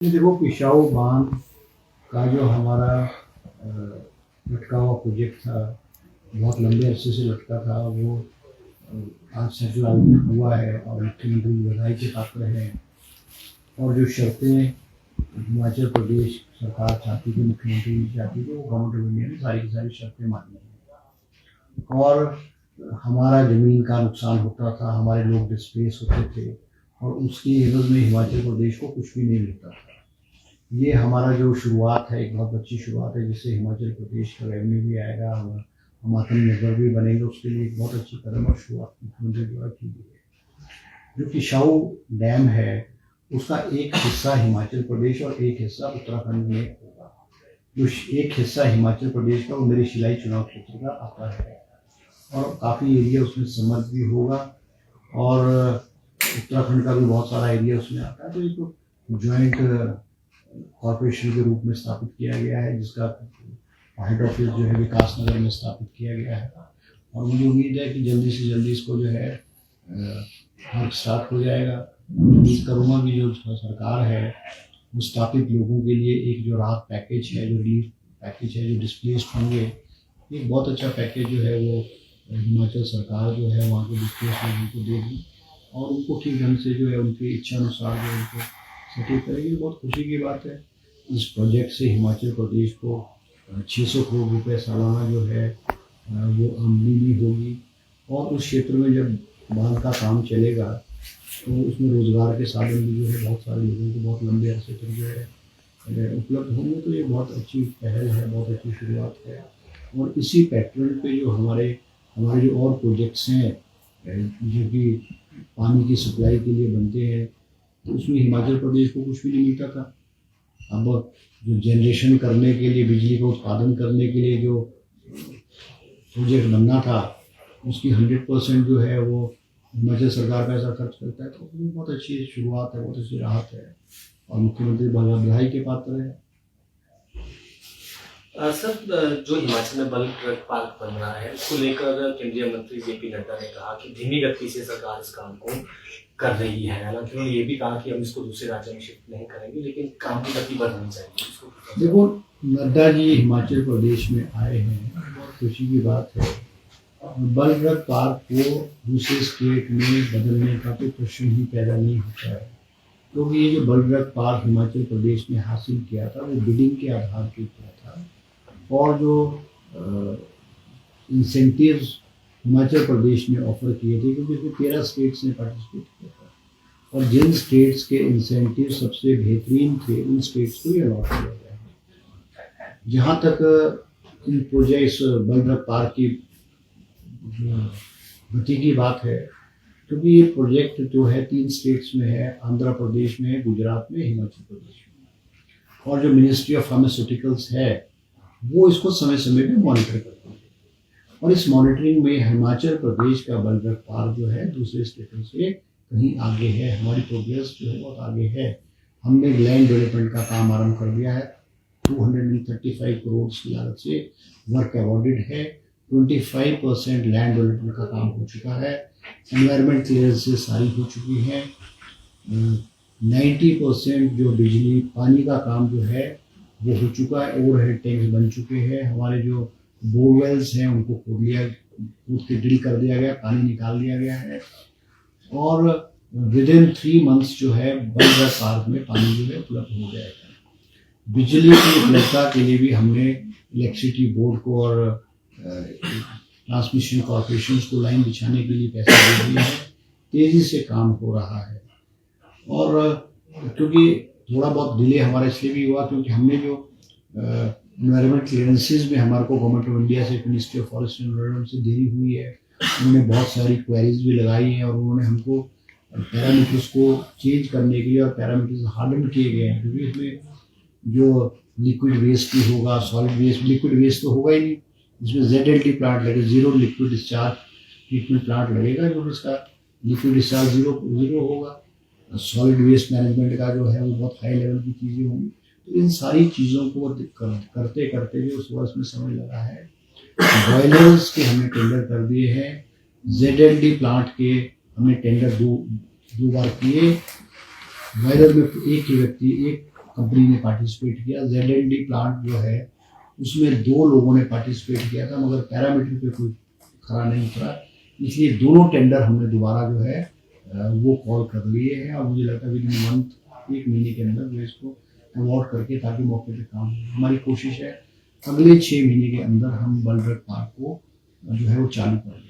देखो, पिशाऊ बांध का जो हमारा लटका हुआ प्रोजेक्ट था, बहुत लंबे अरसे से लटका था, वो आज सेटल आउट हुआ है और मुख्यमंत्री बधाई के पात्र हैं। और जो शर्तें हिमाचल प्रदेश सरकार चाहती थी, मुख्यमंत्री जी चाहती थी, वो गवर्नमेंट ऑफ इंडिया ने सारी की सारी शर्तें मानी हैं। और हमारा ज़मीन का नुकसान होता था, हमारे लोग डिस्प्लेस होते थे और उसकी एवज में हिमाचल प्रदेश को कुछ भी नहीं मिलता था। ये हमारा जो शुरुआत है, एक बहुत अच्छी शुरुआत है, जिससे हिमाचल प्रदेश का रेवेन्यू भी आएगा, हम आत्मनिर्भर भी बनेंगे। उसके लिए एक बहुत अच्छी कदम और शुरुआत मुख्यमंत्री द्वारा की गई है। जो किशाऊ डैम है, उसका एक हिस्सा हिमाचल प्रदेश और एक हिस्सा उत्तराखंड में होगा। जो एक हिस्सा हिमाचल प्रदेश का, वो मेरे शिलाई चुनाव क्षेत्र का आता है और काफ़ी एरिया उसमें समर्थ भी होगा और उत्तराखंड का भी बहुत सारा एरिया उसमें आता है। तो एक ज्वाइंट कॉर्पोरेशन के रूप में स्थापित किया गया है, जिसका हेड ऑफिस जो है विकास नगर में स्थापित किया गया है। और मुझे उम्मीद है कि जल्दी से जल्दी इसको जो है वर्क स्टार्ट हो जाएगा। उम्मीद करूँगा कि जो सरकार है वो स्थापित लोगों के लिए एक जो राहत पैकेज है, जो रिलीफ पैकेज है, जो डिस्प्लेस्ड होंगे, एक बहुत अच्छा पैकेज जो है वो हिमाचल सरकार जो है वहाँ के डिस्प्लेस्ड लोगों को देगी और उनको ठीक ढंग से जो है उनकी इच्छा अनुसार जो उनको सेटल करेगी। बहुत खुशी की बात है। इस प्रोजेक्ट से हिमाचल प्रदेश को 600 करोड़ रुपए सालाना जो है वो आमदनी भी होगी और उस क्षेत्र में जब बांध का काम चलेगा तो उसमें रोजगार के साधन भी जो है बहुत सारे लोगों को बहुत लंबे अरसे तक जो है उपलब्ध होंगे। तो ये बहुत अच्छी पहल है, बहुत अच्छी शुरुआत है। और इसी पैटर्न पे जो हमारे जो और प्रोजेक्ट्स हैं जो कि पानी की सप्लाई के लिए बनते हैं, तो उसमें हिमाचल प्रदेश को कुछ भी नहीं मिलता था। अब जो जनरेशन करने के लिए, बिजली का उत्पादन करने के लिए जो प्रोजेक्ट बनना था, उसकी 100% जो है वो हिमाचल सरकार पैसा खर्च करता है। तो बहुत अच्छी शुरुआत है, बहुत अच्छी राहत है और मुख्यमंत्री बधाई के पात्र है। सर, जो हिमाचल में बल्क ड्रग पार्क बन रहा है, उसको लेकर केंद्रीय मंत्री जेपी नड्डा ने कहा कि धीमी गति से सरकार इस काम को कर रही है। हालांकि उन्होंने ये भी कहा कि हम इसको दूसरे राज्यों में शिफ्ट नहीं करेंगे, लेकिन काम की गति बढ़नी चाहिए। देखो, नड्डा जी हिमाचल प्रदेश में आए हैं, बहुत खुशी की बात है। बल्क ड्रग पार्क को दूसरे स्टेट में बदलने का तो प्रश्न ही पैदा नहीं होता है, क्योंकि ये जो bulk drug park Himachal Pradesh ने हासिल किया था वो बिडिंग के आधार पर किया था और जो इंसेंटिव्स हिमाचल प्रदेश ने ऑफर किए थे, क्योंकि इसमें 13 स्टेट्स ने पार्टिसिपेट किया था और जिन स्टेट्स के इंसेंटिव सबसे बेहतरीन थे, उन स्टेट्स को ये अलॉट किया गया है। जहाँ तक इन प्रोजेक्ट्स बल्क ड्रग पार्क की गति की बात है, क्योंकि ये प्रोजेक्ट जो है 3 स्टेट्स में है, आंध्र प्रदेश में है, गुजरात में, हिमाचल प्रदेश में। और जो मिनिस्ट्री ऑफ फार्मास्यूटिकल्स है वो इसको समय समय पे मॉनिटर करती है और इस मॉनिटरिंग में हिमाचल प्रदेश का बल्क ड्रग पार्क जो है दूसरे स्टेटों से कहीं आगे है। हमारी प्रोग्रेस जो है बहुत आगे है। हमने लैंड डेवलपमेंट का काम आरम्भ कर दिया है। 235 करोड़ की लागत से वर्क अवॉर्डेड है। 25% लैंड डेवलपमेंट का काम हो चुका है। एनवायरमेंट क्लियरेंसेस सारी हो चुकी हैं। 90% जो बिजली पानी का काम जो है वो हो चुका है। ओवरहेड टैंक्स बन चुके हैं। हमारे जो बोरवेल्स हैं उनको खोद के ड्रिल कर दिया गया, पानी निकाल दिया गया है और विदिन 3 मंथ्स जो है बल्क ड्रग पार्क में पानी जो है उपलब्ध हो जाएगा। बिजली की उपलब्धता के लिए भी हमने इलेक्ट्रिसिटी बोर्ड को और ट्रांसमिशन कॉर्पोरेशन को लाइन बिछाने के लिए पैसा दे दिया है। तेजी से काम हो रहा है और क्योंकि थोड़ा बहुत डिले हमारा इसलिए भी हुआ क्योंकि हमने जो एनवायरमेंट क्लियरेंसेज में हमारे को गवर्नमेंट ऑफ इंडिया से, मिनिस्ट्री ऑफ फॉरेस्ट एनवायरमेंट से देरी हुई है। उन्होंने बहुत सारी क्वेरीज भी लगाई हैं और उन्होंने हमको पैरामीटर्स को चेंज करने के लिए और पैरामीटर्स हार्डन किए गए हैं, क्योंकि इसमें जो लिक्विड वेस्ट भी होगा, सॉलिड वेस्ट, लिक्विड वेस्ट तो होगा ही नहीं, इसमें ZLT प्लांट लगेगा, zero liquid discharge treatment plant लगेगा, जो इसका लिक्विड डिस्चार्ज जीरो होगा। सॉलिड वेस्ट मैनेजमेंट का जो है वो बहुत हाई लेवल की चीज़ें होंगी। तो इन सारी चीज़ों को करते करते जो उस वर्ष में समय लगा है। बॉयलर्स के हमने टेंडर कर दिए हैं। ZLD प्लांट के हमने टेंडर दो बार किए। बॉयलर में एक ही व्यक्ति, एक कंपनी ने पार्टिसिपेट किया। ZND प्लांट जो है उसमें 2 लोगों ने पार्टिसिपेट किया था, मगर पैरामीटर पे कोई खरा नहीं उतरा, इसलिए दोनों टेंडर हमने दोबारा जो है वो कॉल कर लिए हैं। और मुझे लगता है विद इन मंथ, 1 महीने के अंदर जो इसको अवॉर्ड करके ताकि मौके पे काम हो। हमारी कोशिश है अगले 6 महीने के अंदर हम बल्क ड्रग पार्क को जो है वो चालू कर दें।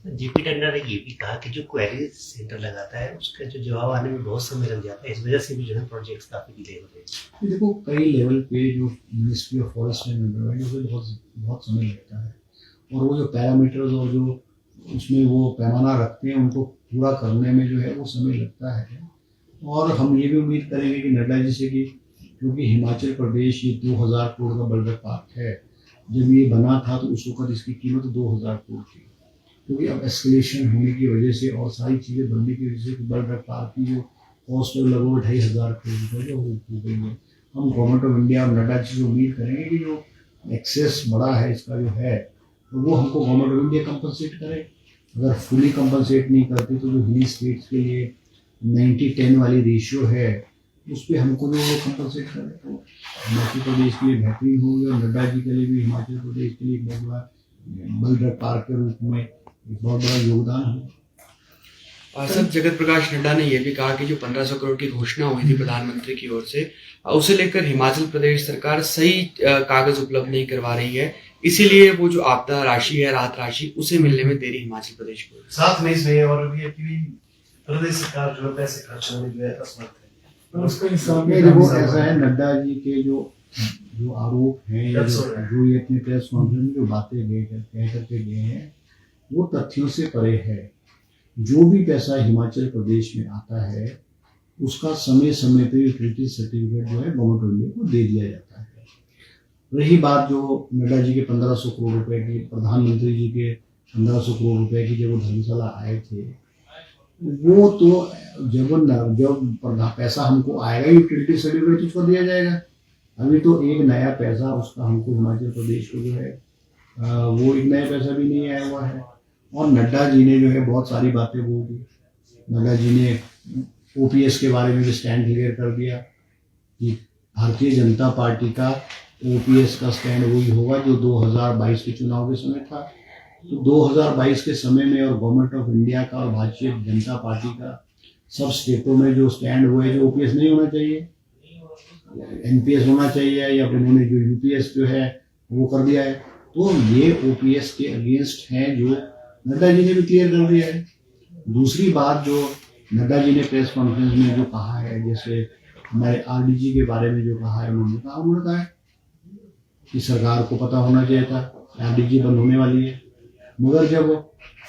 जेपी नड्डा ने ये भी कहा कि जो क्वेरी सेंटर लगाता है उसका जो जवाब आने में बहुत समय लग जाता है, इस वजह से भी जो है प्रोजेक्ट्स काफी डिले होते हैं। देखो कई लेवल पे जो ministry of forest and environment उसे बहुत समय लगता है, और वो जो पैरामीटर्स और जो उसमें वो पैमाना रखते हैं उनको पूरा करने में जो है वो समय लगता है। और हम ये भी उम्मीद करेंगे कि नड्डा जी से कि क्योंकि हिमाचल प्रदेश ये 2000 करोड़ का बल्क ड्रग पार्क है, जब ये बना था तो उस वक्त इसकी कीमत 2000 करोड़ थी, क्योंकि अब एस्केलेशन होने की वजह से और सारी चीज़ें बनने की वजह से बल्क ड्रग पार्क की जो कॉस्ट है लगभग 2500 करोड़ रुपये जो हो गई है। हम गवर्नमेंट ऑफ इंडिया और नड्डा जी से उम्मीद करेंगे कि जो एक्सेस बड़ा है इसका जो है वो हमको गवर्नमेंट ऑफ इंडिया कंपनसेट करे। अगर फुली कंपनसेट नहीं करती तो जो हिली स्टेट्स के लिए 90-10 वाली रेशियो है उस पर हमको जो कंपनसेट करे तो हिमाचल प्रदेश के लिए बेहतरीन होगी, और नड्डा जी के लिए भी हिमाचल प्रदेश के लिए एक बहुत बड़ा बल्क ड्रग पार्क के रूप में एक बहुत बड़ा योगदान है। सर, जगत प्रकाश नड्डा ने यह भी कहा कि जो 1500 करोड़ की घोषणा हुई थी प्रधानमंत्री की ओर से, उसे लेकर हिमाचल प्रदेश सरकार सही कागज उपलब्ध नहीं करवा रही है, इसीलिए वो जो आपदा राशि है, राहत राशि, उसे मिलने में देरी हिमाचल प्रदेश को। साथ में इसमें और भी अपनी प्रदेश सरकार जो पैसे खर्च होने जो है असमर्थ है, उसका हिसाब में वो ऐसा है। नड्डा जी के जो आरोप हैं या जो ये अपने प्रेस कॉन्फ्रेंस में जो बातें कह करके गए हैं वो तथ्यों से परे है। जो भी पैसा हिमाचल प्रदेश में आता है उसका समय समय पे यूटिलिटी सर्टिफिकेट जो है गवर्नमेंट ऑफ इंडिया को दे दिया जाता है। रही बात जो नड्डा जी के 1500 करोड़ रुपए की, प्रधानमंत्री जी के 1500 करोड़ रुपए की जब वो धर्मशाला आए थे, वो तो जब पैसा हमको आएगा यूटिलिटी सर्टिफिकेट उसको दिया जाएगा। अभी तो एक नया पैसा उसका हमको हिमाचल प्रदेश को जो है वो एक नया पैसा भी नहीं आया हुआ है। और नड्डा जी ने जो है बहुत सारी बातें बोल दी। नड्डा जी ने OPS के बारे में भी स्टैंड क्लियर कर दिया कि भारतीय जनता पार्टी का OPS का स्टैंड वही होगा जो 2022 के चुनाव के समय था। तो 2022 के समय में और गवर्नमेंट ऑफ इंडिया का और भारतीय जनता पार्टी का सब स्टेटों में जो स्टैंड हुआ है जो OPS नहीं होना चाहिए, NPS होना चाहिए, या फिर उन्होंने जो UPS जो है वो कर दिया है, तो ये OPS के अगेंस्ट हैं जो नड्डा जी ने भी क्लियर कर दिया है। दूसरी बात जो नड्डा जी ने प्रेस कॉन्फ्रेंस में जो कहा है, जैसे हमारे RDG के बारे में जो कहा है, उन्होंने कहा कि सरकार को पता होना चाहिए था RDG बंद होने वाली है। मगर जब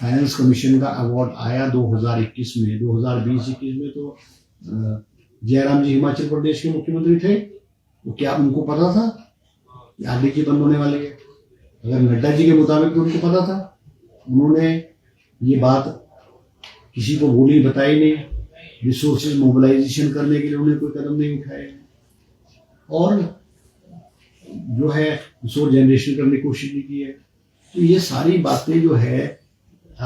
फाइनेंस कमीशन का अवार्ड आया 2021 में, 2020-21 में, तो जयराम जी हिमाचल प्रदेश के मुख्यमंत्री थे, तो क्या उनको पता था कि RDG बंद होने वाली है? अगर नड्डा जी के मुताबिक तो उनको पता था। उन्होंने ये बात किसी को बोली, बताई नहीं। रिसोर्सेज मोबिलाइजेशन करने के लिए उन्होंने कोई कदम नहीं उठाए, और जो है रिसोर्स जनरेशन करने की कोशिश भी की है। तो ये सारी बातें जो है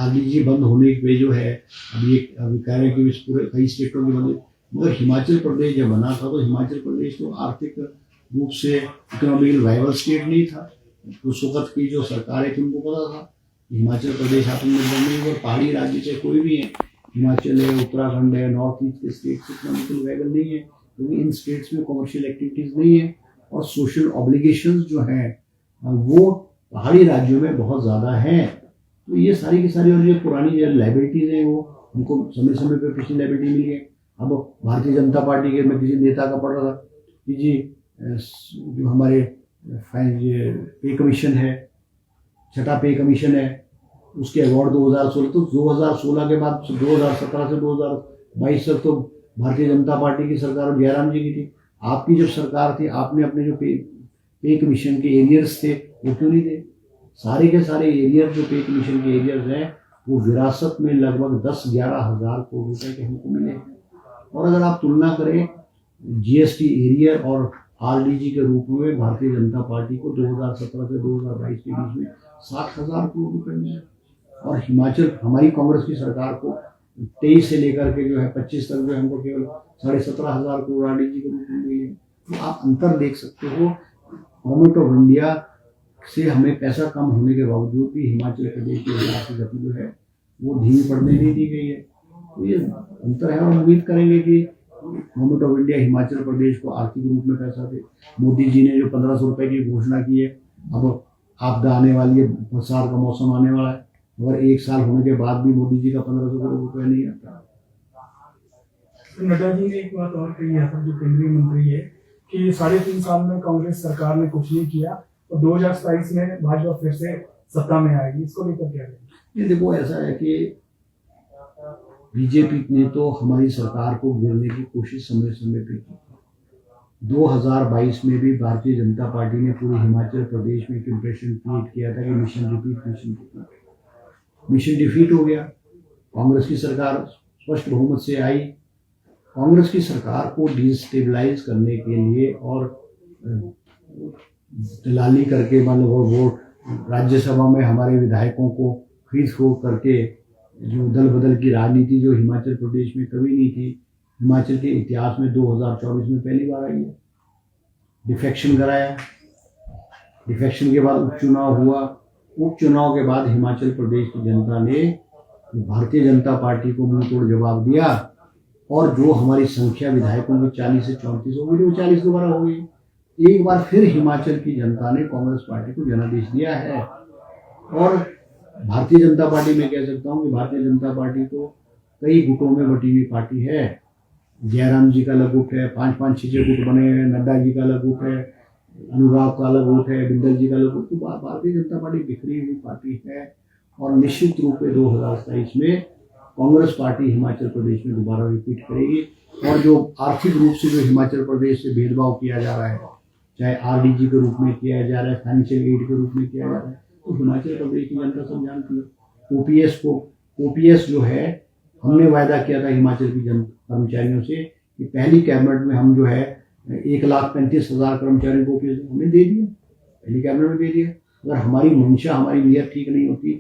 RDG बंद होने पे जो है अभी कह रहे हैं कि इस पूरे कई स्टेटों के बंद, मगर हिमाचल प्रदेश जब बना था तो हिमाचल प्रदेश तो आर्थिक रूप से इकोनॉमिकल वाइबल स्टेट नहीं था। उस वक्त की जो सरकारें थी उनको पता था कि हिमाचल प्रदेश आत्मनिर्भर नहीं, और पहाड़ी राज्य चाहे कोई भी है, हिमाचल है, उत्तराखंड है, नॉर्थ ईस्ट के स्टेट्स इकोनॉमिकल वाइबल नहीं है, क्योंकि इन स्टेट्स में कमर्शियल एक्टिविटीज़ नहीं है, और सोशल ऑब्लिगेशंस जो हैं वो पहाड़ी राज्यों में बहुत ज़्यादा हैं। तो ये सारी की सारी, और ये पुरानी जो लाइबिलिटीज़ हैं वो उनको समय समय पर पिछली लाइबिलिटी मिली है। अब भारतीय जनता पार्टी के, मैं किसी नेता का पढ़ रहा था कि जी जो हमारे पे कमीशन है, छठा पे कमीशन है, उसके अवार्ड 2016, तो 2016 के बाद 2017 से 2022 तक तो भारतीय जनता पार्टी की सरकार जयराम जी की थी। आपकी जब सरकार थी आपने अपने जो पे कमीशन के एरियर्स थे वो क्यों नहीं थे? सारे के सारे एरियर जो पे कमीशन के एरियर्स हैं वो विरासत में लगभग 10-11 हज़ार करोड़ रुपए के हमको मिले हैं। और अगर आप तुलना करें GST एरियर और RDG के रूप में, भारतीय जनता पार्टी को 2017 से 2022 के बीच में 60,000 करोड़ रुपए मिले, और हिमाचल हमारी कांग्रेस की सरकार को 23 से लेकर के जो है 25 तक जो है हमको केवल 17,500 करोड़ RDG के रूप में मिले। तो आप अंतर देख सकते हो, गवर्नमेंट ऑफ इंडिया से हमें पैसा कम होने के बावजूद भी हिमाचल प्रदेश की विकास की गति जो है वो धीमी पड़ने नहीं दी गई है। तो ये अंतर है और उम्मीद करेंगे कि government of India Himachal Pradesh को आर्थिक रूप में पैसा दे। मोदी जी ने जो 1500 रुपए की घोषणा की है, अब आपदा आने वाली है, बरसात का मौसम आने वाला है, मगर 1 साल होने के बाद भी मोदी जी का 1500 करोड़ रुपए नहीं आता। तो नड्डा जी ने एक बात और कही है, जो केंद्रीय मंत्री है, कि 3.5 साल में कांग्रेस सरकार ने कुछ नहीं किया और 2027 में भाजपा फिर से सत्ता में आएगी, इसको लेकर क्या कहेंगे? देखो, ऐसा है कि बीजेपी ने तो हमारी सरकार को गिरने की कोशिश समय समय पे की। 2022 में भी भारतीय जनता पार्टी ने पूरे हिमाचल प्रदेश में एक इम्प्रेशन क्रिएट किया था कि मिशन डिफीट हो गया। कांग्रेस की सरकार स्पष्ट बहुमत से आई। कांग्रेस की सरकार को डिस्टेबलाइज करने के लिए और दलाली करके, मतलब वोट राज्यसभा में हमारे विधायकों को खरीद फरोख्त करके जो दल बदल की राजनीति जो हिमाचल प्रदेश में कभी नहीं थी, हिमाचल के इतिहास में 2024 में पहली बार आई है। डिफेक्शन कराया, डिफेक्शन के बाद उपचुनाव हुआ, उपचुनाव के बाद हिमाचल प्रदेश की जनता ने भारतीय जनता पार्टी को मुंह तोड़ जवाब दिया और जो हमारी संख्या विधायकों की 40 से 34 हो गई, वो 40 दोबारा हो गई। एक बार फिर हिमाचल की जनता ने कांग्रेस पार्टी को जनादेश दिया है। और भारतीय जनता पार्टी में कह सकता हूँ कि भारतीय जनता पार्टी तो कई गुटों में बटी हुई पार्टी है। जयराम जी का अलग गुट है, 5-5, 6 गुट बने हैं, नड्डा जी का अलग गुट है, अनुराग का अलग गुट है, बिंदल जी का अलग गुट। तो भारतीय जनता पार्टी बिखरी हुई पार्टी है और निश्चित रूप में 2027 में कांग्रेस पार्टी हिमाचल प्रदेश में दोबारा रिपीट करेगी। और जो आर्थिक रूप से जो हिमाचल प्रदेश से भेदभाव किया जा रहा है, चाहे RDG के रूप में किया जा रहा है, फाइनेंशियल एड के रूप में किया जा रहा है, तो हिमाचल प्रदेश की जनता सब जानती है। OPS जो है, हमने वायदा किया था हिमाचल की कर्मचारियों से कि पहली कैबिनेट में हम जो है 1,35,000 कर्मचारियों को OPS हमने दे दिया, पहली कैबिनेट में दे दिया। अगर हमारी मंशा, हमारी नीयत ठीक नहीं होती